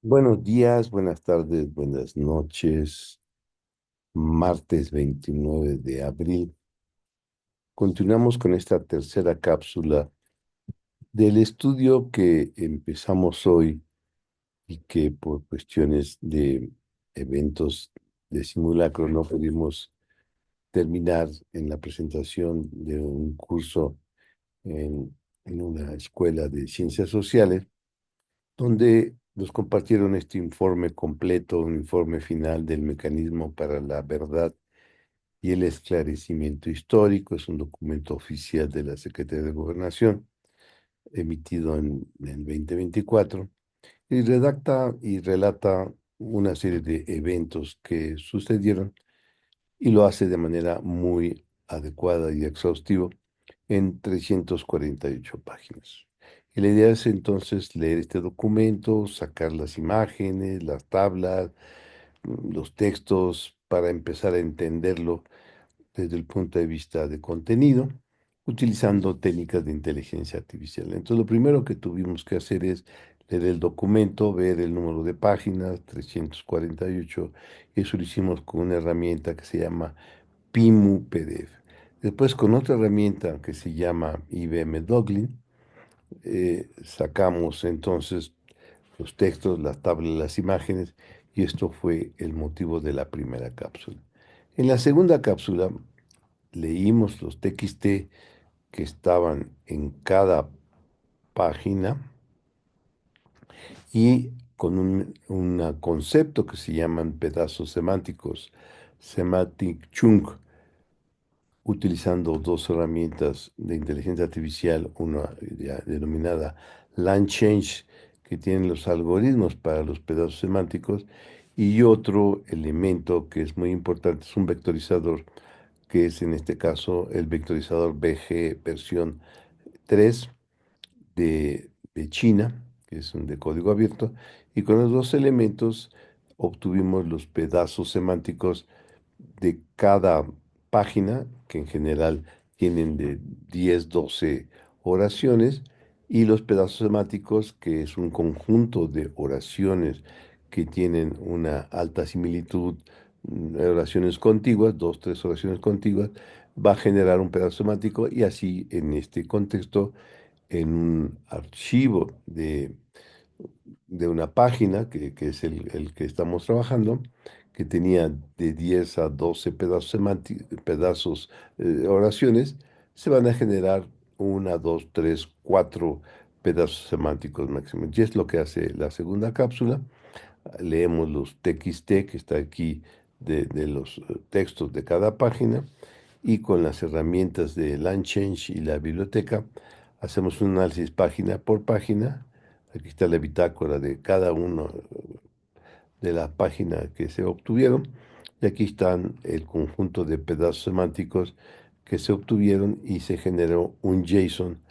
Buenos días, buenas tardes, buenas noches. Martes 29 de abril. Continuamos con esta tercera cápsula del estudio que empezamos hoy y que por cuestiones de eventos de simulacro no pudimos terminar en la presentación de un curso en una escuela de ciencias sociales, donde nos compartieron este informe completo, un informe final del mecanismo para la verdad y el esclarecimiento histórico. Es un documento oficial de la Secretaría de Gobernación, emitido en el 2024, y redacta y relata una serie de eventos que sucedieron y lo hace de manera muy adecuada y exhaustivo en 348 páginas. Y la idea es entonces leer este documento, sacar las imágenes, las tablas, los textos para empezar a entenderlo desde el punto de vista de contenido, utilizando técnicas de inteligencia artificial. Entonces, lo primero que tuvimos que hacer es leer el documento, ver el número de páginas, 348, y eso lo hicimos con una herramienta que se llama PIMU PDF. Después, con otra herramienta que se llama IBM Doglin, sacamos entonces los textos, las tablas, las imágenes, y esto fue el motivo de la primera cápsula. En la segunda cápsula leímos los TXT que estaban en cada página y con un concepto que se llaman pedazos semánticos, semantic chunk, utilizando dos herramientas de inteligencia artificial, una denominada LangChain, que tiene los algoritmos para los pedazos semánticos, y otro elemento que es muy importante, es un vectorizador, que es en este caso el vectorizador BG versión 3 de China, que es un de código abierto, y con los dos elementos obtuvimos los pedazos semánticos de cada página, que en general tienen de 10 12 oraciones, y los pedazos semánticos, que es un conjunto de oraciones que tienen una alta similitud, oraciones contiguas, dos, tres oraciones contiguas, va a generar un pedazo semántico, y así en este contexto, en un archivo de una página, que es el que estamos trabajando, que tenía de 10 a 12 pedazos, pedazos, oraciones, se van a generar una, dos, tres, cuatro pedazos semánticos máximos. Y es lo que hace la segunda cápsula. Leemos los TXT que está aquí de los textos de cada página, y con las herramientas de LangChain y la biblioteca hacemos un análisis página por página. Aquí está la bitácora de cada uno de las páginas que se obtuvieron, y aquí están el conjunto de pedazos semánticos que se obtuvieron, y se generó un JSON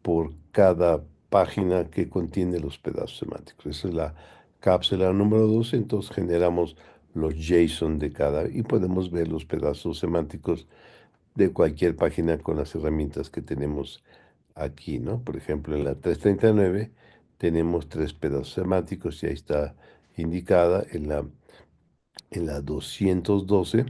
por cada página que contiene los pedazos semánticos. Esa es la cápsula número 2. Entonces generamos los JSON de cada y podemos ver los pedazos semánticos de cualquier página con las herramientas que tenemos aquí, ¿no? Por ejemplo, en la 339 tenemos tres pedazos semánticos, y ahí está indicada. En la 212,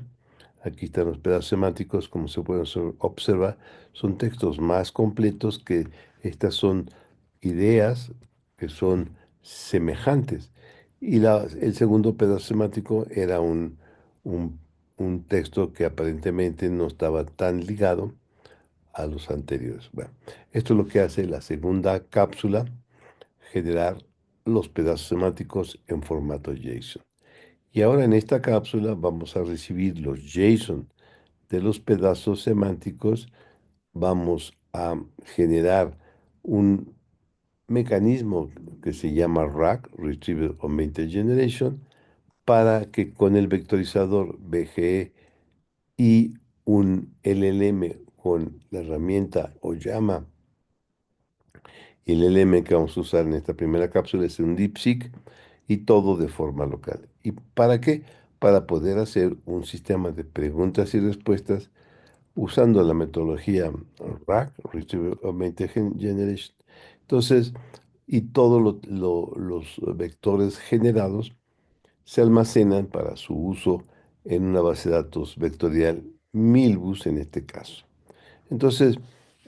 aquí están los pedazos semánticos, como se pueden observar, son textos más completos, que estas son ideas que son semejantes. Y el segundo pedazo semántico era un, un texto que aparentemente no estaba tan ligado a los anteriores. Bueno, esto es lo que hace la segunda cápsula: generar los pedazos semánticos en formato JSON. Y ahora en esta cápsula vamos a recibir los JSON de los pedazos semánticos, vamos a generar un mecanismo que se llama RAG, Retrieval Augmented Generation, para que con el vectorizador BGE y un LLM con la herramienta Oyama, y el LLM que vamos a usar en esta primera cápsula es un DeepSeek, y todo de forma local. ¿Y para qué? Para poder hacer un sistema de preguntas y respuestas usando la metodología RAG, Retrieval Augmented Generation. Entonces, y todos los vectores generados se almacenan para su uso en una base de datos vectorial Milbus en este caso. Entonces,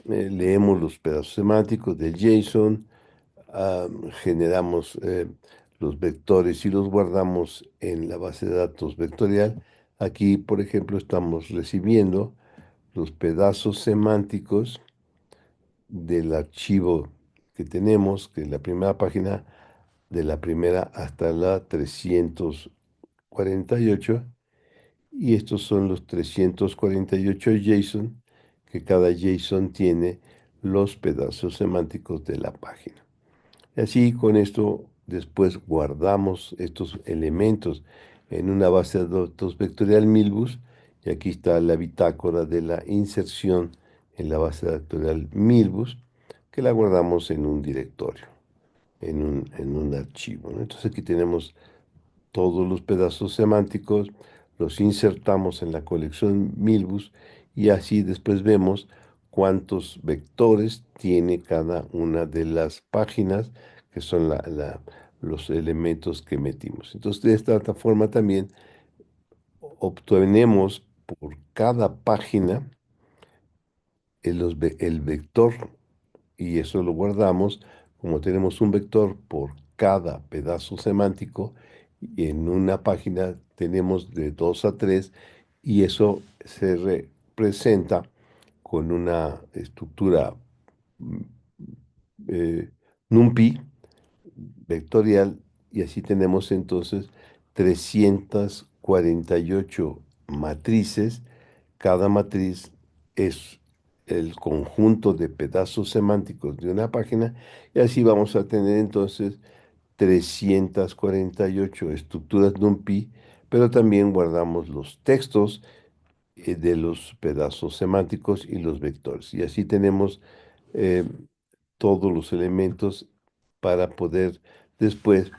leemos los pedazos semánticos del JSON, ah, generamos los vectores y los guardamos en la base de datos vectorial. Aquí, por ejemplo, estamos recibiendo los pedazos semánticos del archivo que tenemos, que es la primera página, de la primera hasta la 348, y estos son los 348 JSON, que cada JSON tiene los pedazos semánticos de la página. Y así con esto después guardamos estos elementos en una base de datos vectorial Milbus, y aquí está la bitácora de la inserción en la base vectorial Milbus, que la guardamos en un directorio, en un archivo, ¿no? Entonces aquí tenemos todos los pedazos semánticos, los insertamos en la colección Milbus, y así después vemos cuántos vectores tiene cada una de las páginas, que son los elementos que metimos. Entonces, de esta forma también obtenemos por cada página el vector, y eso lo guardamos. Como tenemos un vector por cada pedazo semántico, y en una página tenemos de 2 a 3, y eso se representa con una estructura mm, NumPy vectorial, y así tenemos entonces 348 matrices. Cada matriz es el conjunto de pedazos semánticos de una página, y así vamos a tener entonces 348 estructuras NumPy, pero también guardamos los textos de los pedazos semánticos y los vectores. Y así tenemos eh, todos los elementos para poder después,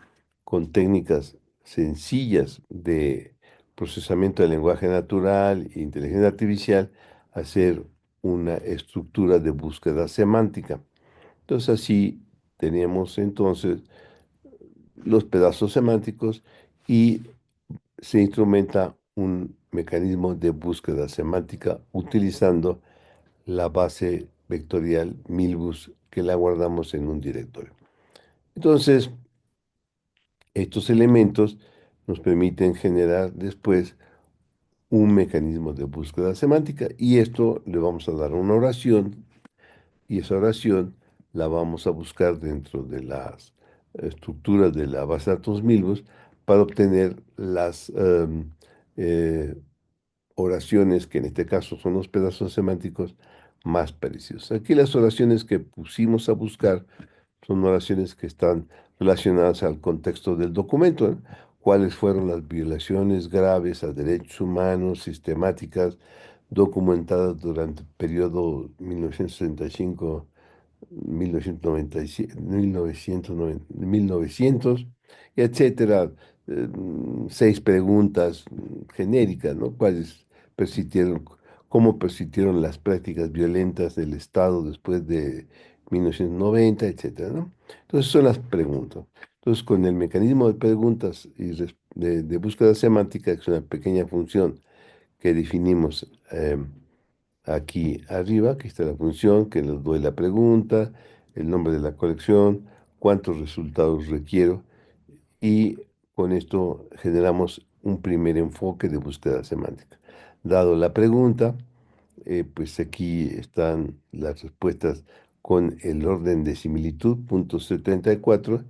con técnicas sencillas de procesamiento del lenguaje natural e inteligencia artificial, hacer una estructura de búsqueda semántica. Entonces así teníamos entonces los pedazos semánticos, y se instrumenta un mecanismo de búsqueda semántica utilizando la base vectorial Milbus, que la guardamos en un directorio. Entonces, estos elementos nos permiten generar después un mecanismo de búsqueda semántica, y esto le vamos a dar una oración, y esa oración la vamos a buscar dentro de las estructuras de la base de datos Milbus para obtener las eh, oraciones, que en este caso son los pedazos semánticos más precisos. Aquí las oraciones que pusimos a buscar son oraciones que están relacionadas al contexto del documento, ¿no? ¿Cuáles fueron las violaciones graves a derechos humanos sistemáticas documentadas durante el periodo 1965, 1997, 1900, etcétera? 6 preguntas genéricas, ¿no? ¿Cuáles persistieron, cómo persistieron las prácticas violentas del Estado después de 1990, etcétera, ¿no? Entonces son las preguntas. Entonces, con el mecanismo de preguntas y de búsqueda semántica, que es una pequeña función que definimos aquí arriba, aquí está la función que nos doy la pregunta, el nombre de la colección, cuántos resultados requiero, y con esto generamos un primer enfoque de búsqueda semántica. Dado la pregunta, pues aquí están las respuestas con el orden de similitud, punto 74,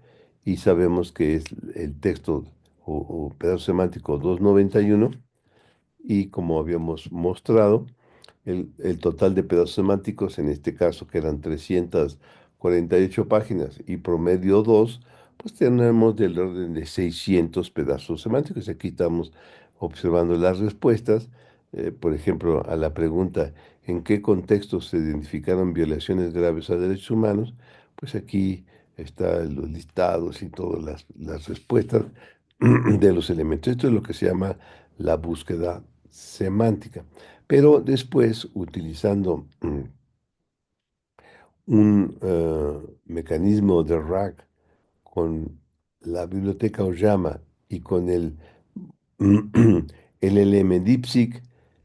y sabemos que es el texto o pedazo semántico 291, y como habíamos mostrado, el total de pedazos semánticos, en este caso que eran 348 páginas y promedio 2, pues tenemos del orden de 600 pedazos semánticos. Aquí estamos observando las respuestas. Por ejemplo, a la pregunta ¿en qué contexto se identificaron violaciones graves a derechos humanos? Pues aquí están los listados y todas las respuestas de los elementos. Esto es lo que se llama la búsqueda semántica. Pero después, utilizando un mecanismo de RAG con la biblioteca Oyama y con el LLM DeepSeek,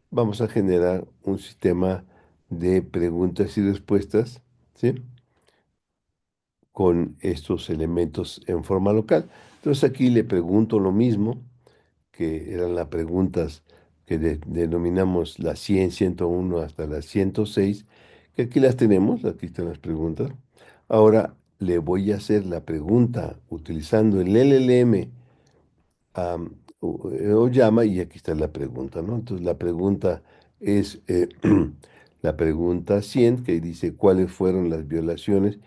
vamos a generar un sistema de preguntas y respuestas, ¿sí? Con estos elementos en forma local. Entonces aquí le pregunto lo mismo, que eran las preguntas que denominamos las 100, 101 hasta las 106, que aquí las tenemos, aquí están las preguntas. Ahora le voy a hacer la pregunta utilizando el LLM o llama y aquí está la pregunta, ¿no? Entonces la pregunta es la pregunta 100 que dice cuáles fueron las violaciones.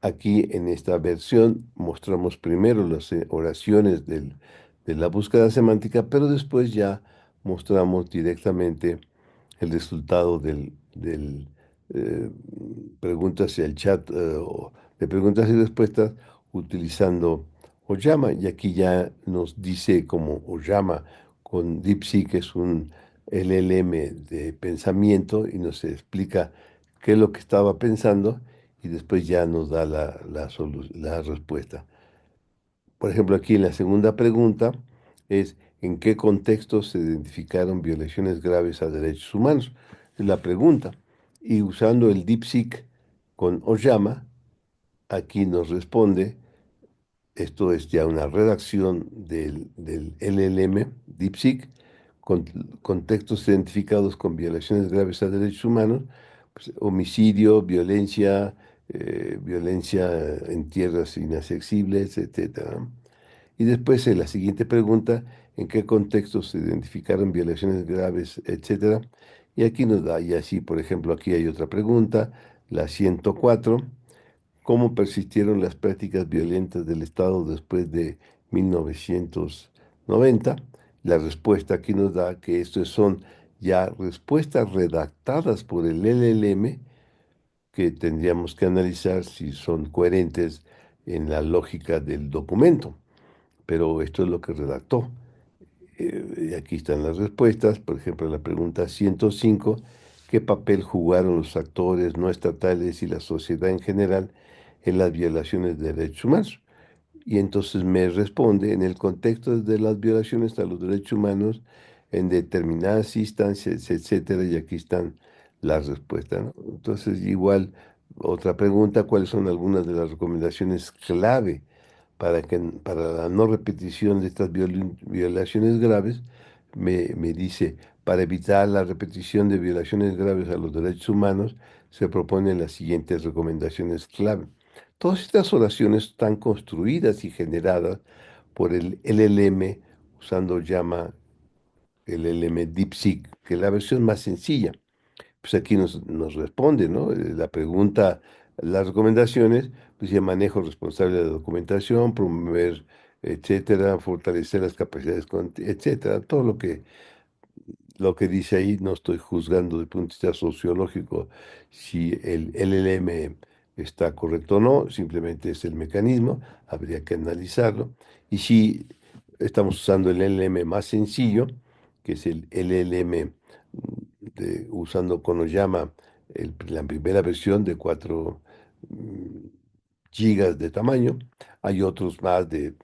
Aquí en esta versión mostramos primero las oraciones de la búsqueda semántica, pero después ya mostramos directamente el resultado del eh, preguntas y el chat de preguntas y respuestas utilizando Oyama. Y aquí ya nos dice como Oyama con DeepSeek, que es un LLM de pensamiento, y nos explica qué es lo que estaba pensando y después ya nos da la respuesta. Por ejemplo, aquí en la segunda pregunta es ¿en qué contexto se identificaron violaciones graves a derechos humanos? Es la pregunta. Y usando el DeepSeek con Oyama, aquí nos responde, esto es ya una redacción del LLM DeepSeek, con contextos identificados con violaciones graves a derechos humanos, pues, homicidio, violencia, violencia en tierras inaccesibles, etcétera. Y después en la siguiente pregunta, ¿en qué contextos se identificaron violaciones graves, etcétera? Y aquí nos da, y así, por ejemplo, aquí hay otra pregunta, la 104. ¿Cómo persistieron las prácticas violentas del Estado después de 1990? La respuesta aquí nos da que estos son ya respuestas redactadas por el LLM que tendríamos que analizar si son coherentes en la lógica del documento. Pero esto es lo que redactó. Y aquí están las respuestas. Por ejemplo, la pregunta 105, ¿qué papel jugaron los actores no estatales y la sociedad en general en las violaciones de derechos humanos? Y entonces me responde, en el contexto de las violaciones a los derechos humanos, en determinadas instancias, etcétera, y aquí están las respuestas, ¿no? Entonces, igual, otra pregunta, ¿cuáles son algunas de las recomendaciones clave para la no repetición de estas violaciones graves? Me dice, para evitar la repetición de violaciones graves a los derechos humanos, se proponen las siguientes recomendaciones clave. Todas estas oraciones están construidas y generadas por el LLM usando llama el LLM DeepSeek, que es la versión más sencilla. Pues aquí nos responde, ¿no? La pregunta, las recomendaciones, pues ya manejo responsable de la documentación, promover, etcétera, fortalecer las capacidades, etcétera, todo lo que dice ahí, no estoy juzgando desde el punto de vista sociológico si el LLM está correcto o no, simplemente es el mecanismo, habría que analizarlo. Y si estamos usando el LLM más sencillo, que es el LLM usando Konoyama, la primera versión de 4 gigas de tamaño, hay otros más de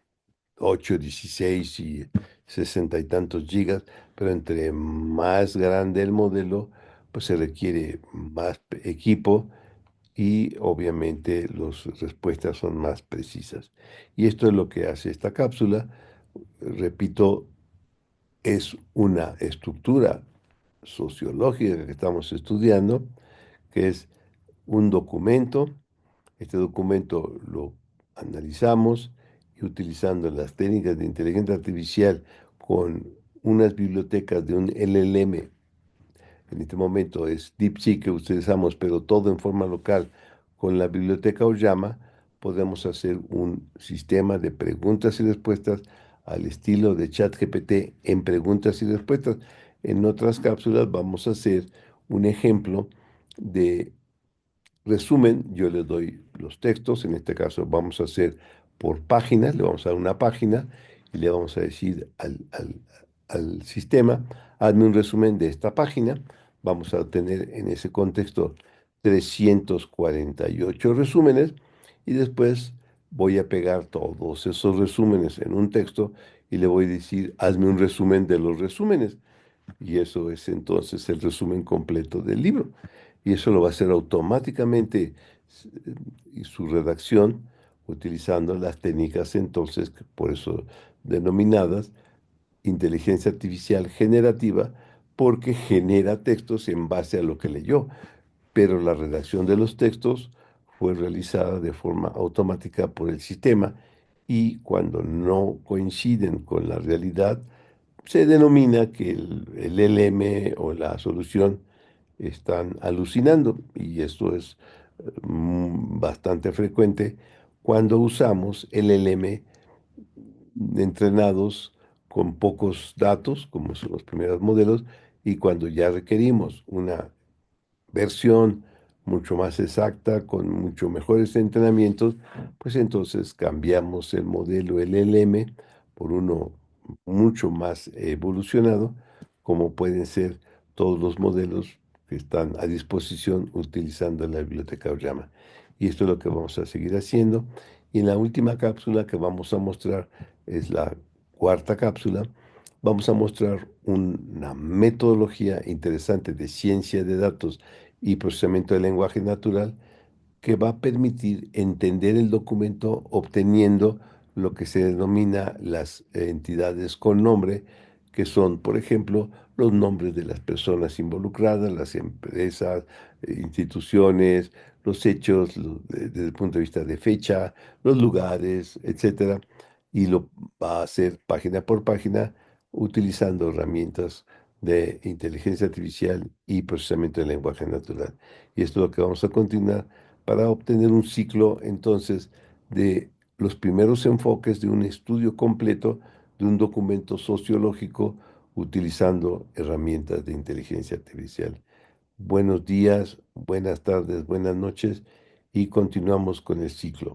8, 16 y 60 y tantos gigas, pero entre más grande el modelo, pues se requiere más equipo y obviamente las respuestas son más precisas. Y esto es lo que hace esta cápsula. Repito, es una estructura sociológica que estamos estudiando, que es un documento. Este documento lo analizamos y utilizando las técnicas de inteligencia artificial con unas bibliotecas de un LLM, en este momento es DeepSeek que utilizamos, pero todo en forma local con la biblioteca Oyama, podemos hacer un sistema de preguntas y respuestas al estilo de ChatGPT en preguntas y respuestas. En otras cápsulas vamos a hacer un ejemplo de resumen, yo le doy los textos, en este caso vamos a hacer por páginas, le vamos a dar una página y le vamos a decir al sistema, hazme un resumen de esta página, vamos a obtener en ese contexto 348 resúmenes y después voy a pegar todos esos resúmenes en un texto y le voy a decir, hazme un resumen de los resúmenes. Y eso es entonces el resumen completo del libro. Y eso lo va a hacer automáticamente y su redacción utilizando las técnicas entonces, por eso denominadas inteligencia artificial generativa, porque genera textos en base a lo que leyó, pero la redacción de los textos fue realizada de forma automática por el sistema y cuando no coinciden con la realidad, se denomina que el LM o la solución están alucinando y esto es bastante frecuente cuando usamos LLM entrenados con pocos datos, como son los primeros modelos, y cuando ya requerimos una versión mucho más exacta, con mucho mejores entrenamientos, pues entonces cambiamos el modelo LLM por uno mucho más evolucionado, como pueden ser todos los modelos que están a disposición utilizando la biblioteca Oyama. Y esto es lo que vamos a seguir haciendo. Y en la última cápsula que vamos a mostrar, es la cuarta cápsula, vamos a mostrar una metodología interesante de ciencia de datos y procesamiento del lenguaje natural que va a permitir entender el documento obteniendo lo que se denomina las entidades con nombre, que son, por ejemplo, los nombres de las personas involucradas, las empresas, instituciones, los hechos desde el punto de vista de fecha, los lugares, etcétera, y lo va a hacer página por página utilizando herramientas de inteligencia artificial y procesamiento del lenguaje natural. Y esto es lo que vamos a continuar para obtener un ciclo entonces de los primeros enfoques de un estudio completo de un documento sociológico utilizando herramientas de inteligencia artificial. Buenos días, buenas tardes, buenas noches y continuamos con el ciclo.